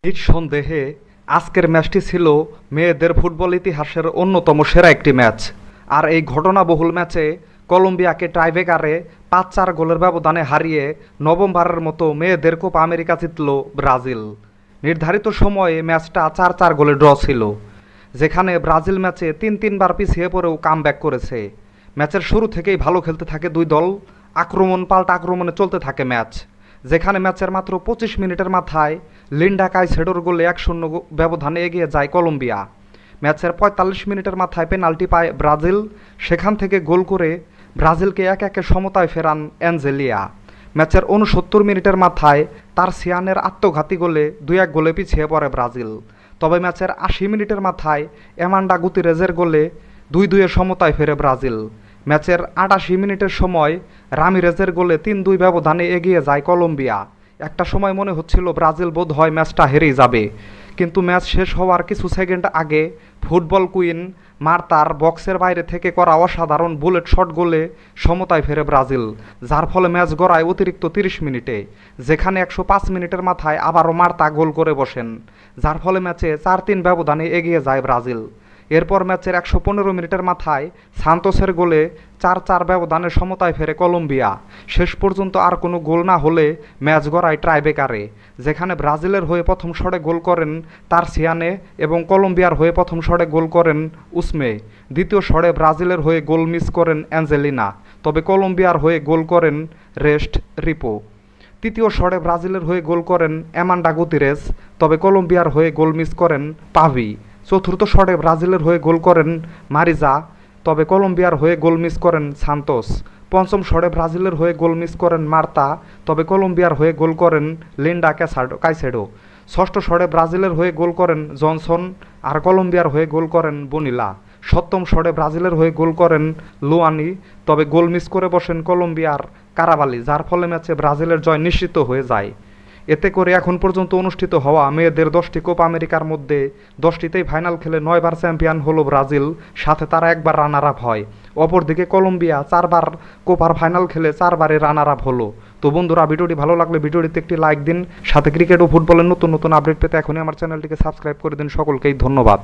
নিঃসন্দেহে আজকের ম্যাচটি ছিল মেয়েদের ফুটবল ইতিহাসের অন্যতম সেরা একটি ম্যাচ। আর এই ঘটনাবহুল ম্যাচে কলম্বিয়াকে টাইব্রেকারে ৫-৪ গোলের ব্যবধানে হারিয়ে নবমবারের মতো মেয়েদের কোপা আমেরিকা জিতল ব্রাজিল। নির্ধারিত সময়ে ম্যাচটা ৪-৪ গোলে ড্র ছিল, যেখানে ব্রাজিল ম্যাচে ৩-৩ বার পিছিয়ে পড়েও কামব্যাক করেছে। ম্যাচের শুরু থেকেই ভালো খেলতে থাকে দুই দল, আক্রমণ পাল্টা আক্রমণে চলতে থাকে ম্যাচ, যেখানে ম্যাচের মাত্র ২৫ মিনিটের মাথায় লিন্ডা কাইসেডোর গোলে ১-০ ব্যবধানে এগিয়ে যায় কলম্বিয়া। ম্যাচের ৪৫ মিনিটের মাথায় পেনাল্টি পায় ব্রাজিল, সেখান থেকে গোল করে ব্রাজিলকে ১-১ সমতায় ফেরান অ্যাঞ্জেলিয়া। ম্যাচের ৬৯ মিনিটের মাথায় তারসিয়ানের আত্মঘাতী গোলে ২-১ গোলে পিছিয়ে পড়ে ব্রাজিল। তবে ম্যাচের ৮০ মিনিটের মাথায় অ্যামান্ডা গুতিরেজের গোলে ২-২ সমতায় ফেরে ব্রাজিল। ম্যাচের ৮৮ মিনিটের সময় রামিরেজের গোলে ৩-২ ব্যবধানে এগিয়ে যায় কলম্বিয়া। একটা সময় মনে হচ্ছিল ব্রাজিল বোধ হয় ম্যাচটা হেরেই যাবে, কিন্তু ম্যাচ শেষ হওয়ার কিছু সেকেন্ড আগে ফুটবল কুইন মার্তার বক্সের বাইরে থেকে করা অসাধারণ বুলেট শট গোলে সমতায় ফেরে ব্রাজিল, যার ফলে ম্যাচ গড়ায় অতিরিক্ত ৩০ মিনিটে, যেখানে ১০৫ মিনিটের মাথায় আবারও মার্তা গোল করে বসেন, যার ফলে ম্যাচে ৪-৩ ব্যবধানে এগিয়ে যায় ব্রাজিল। এরপর ম্যাচের ১১৫ মিনিটের মাথায় সান্তোসের গোলে ৪-৪ ব্যবধানে সমতায় ফেরে কলম্বিয়া। শেষ পর্যন্ত আর কোনো গোল না হলে ম্যাচ গড়ায় টাইব্রেকারে, যেখানে ব্রাজিলের হয়ে প্রথম শটে গোল করেন তারসিয়ানে এবং কলম্বিয়ার হয়ে প্রথম শটে গোল করেন উসমে। দ্বিতীয় শটে ব্রাজিলের হয়ে গোল মিস করেন অ্যাঞ্জেলিনা, তবে কলম্বিয়ার হয়ে গোল করেন রেস্ট রিপো। তৃতীয় শটে ব্রাজিলের হয়ে গোল করেন অ্যামান্ডা গুতিরেজ, তবে কলম্বিয়ার হয়ে গোল মিস করেন পাভি। চতুর্থ শটে ব্রাজিলের হয়ে গোল করেন মারিজা, তবে কলম্বিয়ার হয়ে গোল মিস করেন সান্তোস। পঞ্চম শটে ব্রাজিলের হয়ে গোল মিস করেন মার্তা, তবে কলম্বিয়ার হয়ে গোল করেন লিন্ডা কাইসেডো। ষষ্ঠ শটে ব্রাজিলের হয়ে গোল করেন জনসন, আর কলম্বিয়ার হয়ে গোল করেন বনিলা। সপ্তম শটে ব্রাজিলের হয়ে গোল করেন লুয়ানি, তবে গোল মিস করে বসেন কলম্বিয়ার কারাবালি, যার ফলে ম্যাচে ব্রাজিলের জয় নিশ্চিত হয়ে যায়। এতে করে এখন পর্যন্ত অনুষ্ঠিত হওয়া মেয়েদের ১০টি কোপা আমেরিকার মধ্যে ১০টিতেই ফাইনাল খেলে ৯ বার চ্যাম্পিয়ন হলো ব্রাজিল, সাথে তারা একবার রানার আপ হয়। অপরদিকে কলম্বিয়া ৪ বার কোপার ফাইনাল খেলে ৪ বারে রানার আপ হলো। তো বন্ধুরা, ভিডিওটি ভালো লাগলে ভিডিওটিতে একটি লাইক দিন, সাথে ক্রিকেট ও ফুটবলের নতুন নতুন আপডেট পেতে এখনই আমার চ্যানেলটিকে সাবস্ক্রাইব করে দিন। সকলকেই ধন্যবাদ।